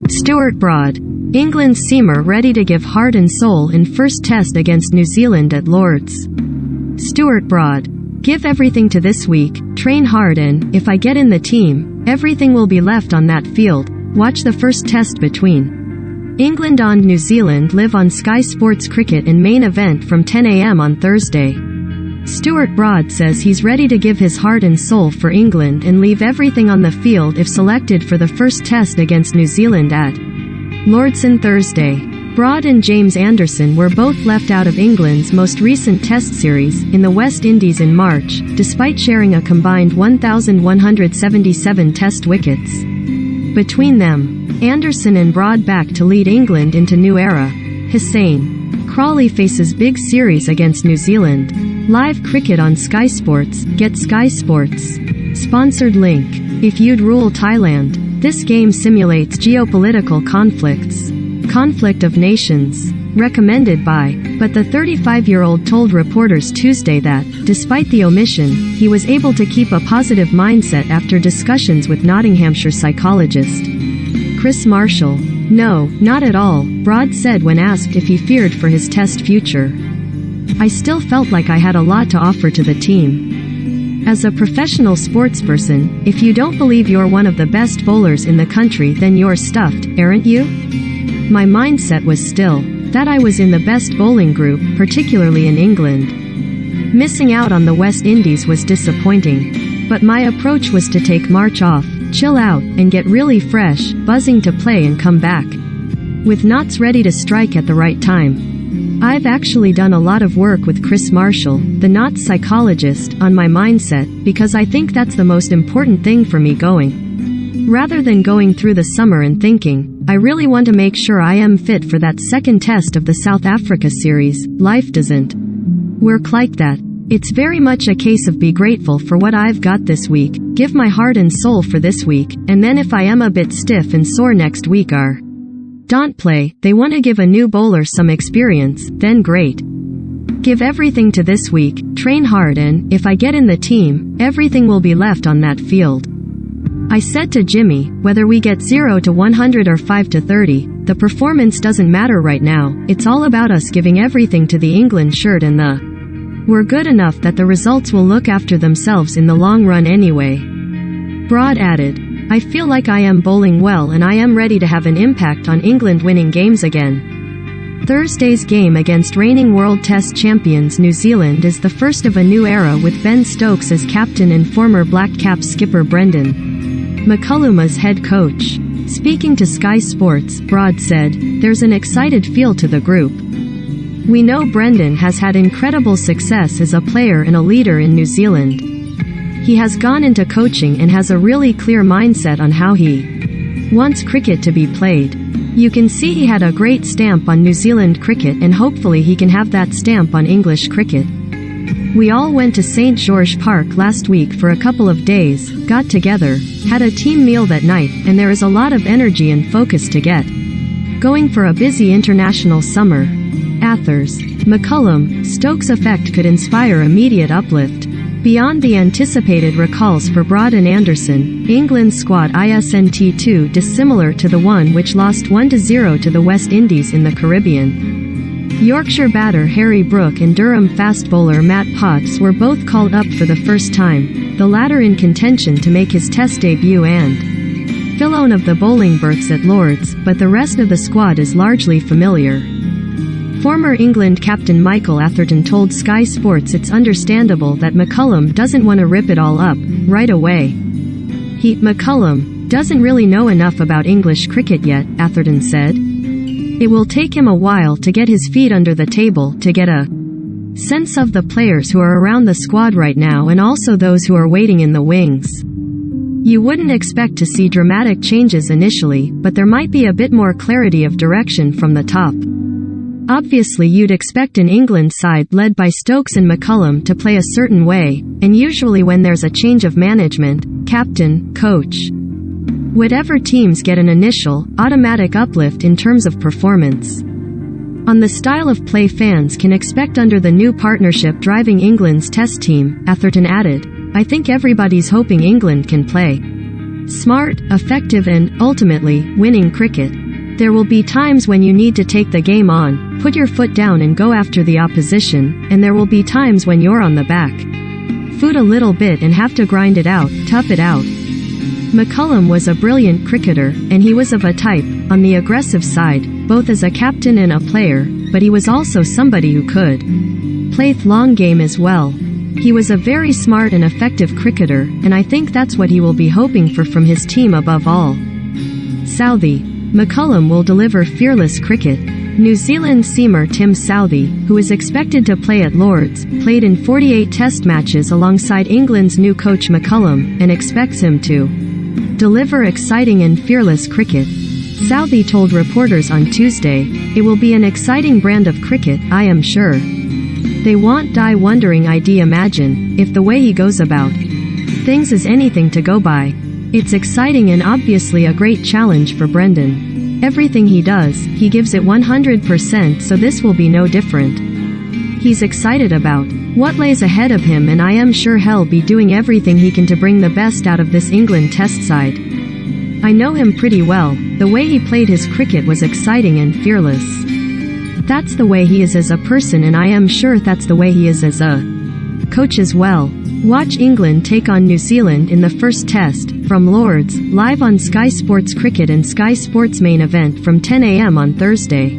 Stuart Broad. England's seamer ready to give heart and soul in first test against New Zealand at Lord's. Stuart Broad. Give everything to this week, train hard, and, if I get in the team, everything will be left on that field. Watch the first test between England and New Zealand live on Sky Sports Cricket in main event from 10 a.m. on Thursday. Stuart Broad says he's ready to give his heart and soul for England and leave everything on the field if selected for the first test against New Zealand at Lord's on Thursday. Broad and James Anderson were both left out of England's most recent test series, in the West Indies in March, despite sharing a combined 1,177 test wickets between them. Anderson and Broad back to lead England into new era. Hussain. Crawley faces big series against New Zealand. Live cricket on Sky Sports. Get Sky Sports. Sponsored link. If you'd rule Thailand, this game simulates geopolitical conflicts. Conflict of Nations. Recommended by. But the 35-year-old told reporters Tuesday that, despite the omission, he was able to keep a positive mindset after discussions with Nottinghamshire psychologist Chris Marshall. No, not at all, Broad said when asked if he feared for his test future. I still felt like I had a lot to offer to the team. As a professional sportsperson, if you don't believe you're one of the best bowlers in the country, then you're stuffed, aren't you? My mindset was still that I was in the best bowling group, particularly in England. Missing out on the West Indies was disappointing. But my approach was to take March off, chill out, and get really fresh, buzzing to play and come back with knots ready to strike at the right time. I've actually done a lot of work with Chris Marshall, the knots psychologist, on my mindset, because I think that's the most important thing for me going. Rather than going through the summer and thinking, I really want to make sure I am fit for that second test of the South Africa series, life doesn't work like that. It's very much a case of be grateful for what I've got this week, give my heart and soul for this week, and then if I am a bit stiff and sore next week don't play. They want to give a new bowler some experience, then great. Give everything to this week, train hard, and, if I get in the team, everything will be left on that field. I said to Jimmy, whether we get 0 to 100 or 5 to 30, the performance doesn't matter right now, it's all about us giving everything to the England shirt, and we're good enough that the results will look after themselves in the long run anyway. Broad added, I feel like I am bowling well and I am ready to have an impact on England winning games again. Thursday's game against reigning World Test champions New Zealand is the first of a new era with Ben Stokes as captain and former Black Caps skipper Brendan McCullum as head coach. Speaking to Sky Sports, Broad said, there's an excited feel to the group. We know Brendan has had incredible success as a player and a leader in New Zealand. He has gone into coaching and has a really clear mindset on how he wants cricket to be played. You can see he had a great stamp on New Zealand cricket, and hopefully he can have that stamp on English cricket. We all went to St. George Park last week for a couple of days, got together, had a team meal that night, and there is a lot of energy and focus to get going for a busy international summer. Athers. McCullum, Stokes' effect could inspire immediate uplift. Beyond the anticipated recalls for Broad and Anderson, England's squad isn't too dissimilar to the one which lost 1-0 to the West Indies in the Caribbean. Yorkshire batter Harry Brook and Durham fast bowler Matt Potts were both called up for the first time, the latter in contention to make his test debut and fill one of the bowling berths at Lord's, but the rest of the squad is largely familiar. Former England captain Michael Atherton told Sky Sports it's understandable that McCullum doesn't want to rip it all up right away. McCullum doesn't really know enough about English cricket yet, Atherton said. It will take him a while to get his feet under the table, to get a sense of the players who are around the squad right now and also those who are waiting in the wings. You wouldn't expect to see dramatic changes initially, but there might be a bit more clarity of direction from the top. Obviously you'd expect an England side led by Stokes and McCullum to play a certain way, and usually when there's a change of management, captain, coach, whatever, teams get an initial, automatic uplift in terms of performance. On the style of play fans can expect under the new partnership driving England's test team, Atherton added, I think everybody's hoping England can play Smart, effective and, ultimately, winning cricket. There will be times when you need to take the game on, put your foot down and go after the opposition, and there will be times when you're on the back foot a little bit and have to grind it out, tough it out. McCullum was a brilliant cricketer, and he was of a type, on the aggressive side, both as a captain and a player, but he was also somebody who could play the long game as well. He was a very smart and effective cricketer, and I think that's what he will be hoping for from his team above all. Southee. McCullum will deliver fearless cricket. New Zealand seamer Tim Southee, who is expected to play at Lord's, played in 48 test matches alongside England's new coach McCullum, and expects him to deliver exciting and fearless cricket. Southee told reporters on Tuesday, "It will be an exciting brand of cricket, I am sure. They won't die wondering I'd imagine, if the way he goes about things is anything to go by. It's exciting and obviously a great challenge for Brendan. Everything he does, he gives it 100%, so this will be no different. He's excited about what lays ahead of him, and I am sure he'll be doing everything he can to bring the best out of this England test side. I know him pretty well. The way he played his cricket was exciting and fearless. That's the way he is as a person, and I am sure that's the way he is as a coach as well." Watch England take on New Zealand in the first test, from Lord's, live on Sky Sports Cricket and Sky Sports Main Event from 10 a.m. on Thursday.